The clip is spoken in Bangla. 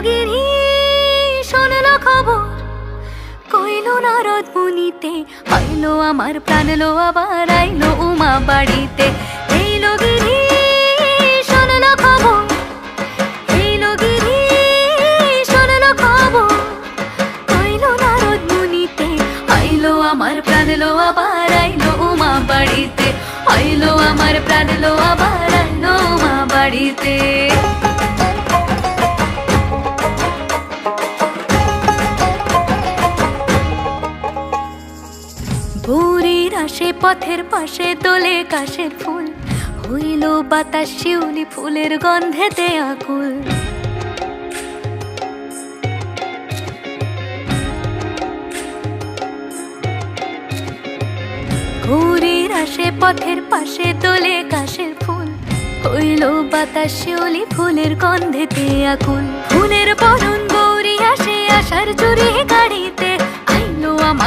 গিরি শোনলো খবর, কইলো নারদ মুনিতে, আইলো আমার প্রাণ লো আবার আইলো উমা বাড়িতে। এইলো গিরি শোনলো খবর, এইলো গিরি শোনলো খবর, কইলো নারদ মুনিতে, আইলো আমার প্রাণ লো আবার আইলো উমা বাড়িতে, আইলো আমার প্রাণ লো আবার আইলো উমা বাড়িতে। ভোরের আসে পথের পাশে দোলে কাশের ফুল, হইল বাতাস শিউলি ফুলের গন্ধেতে আকুল। ভোরের আসে পথের পাশে দোলে কাশের ফুল, হইল বাতাস শিউলি ফুলের গন্ধেতে আকুল। ফুলের বরণ গৌরী আসে আশার জুড়ি গাড়িতে,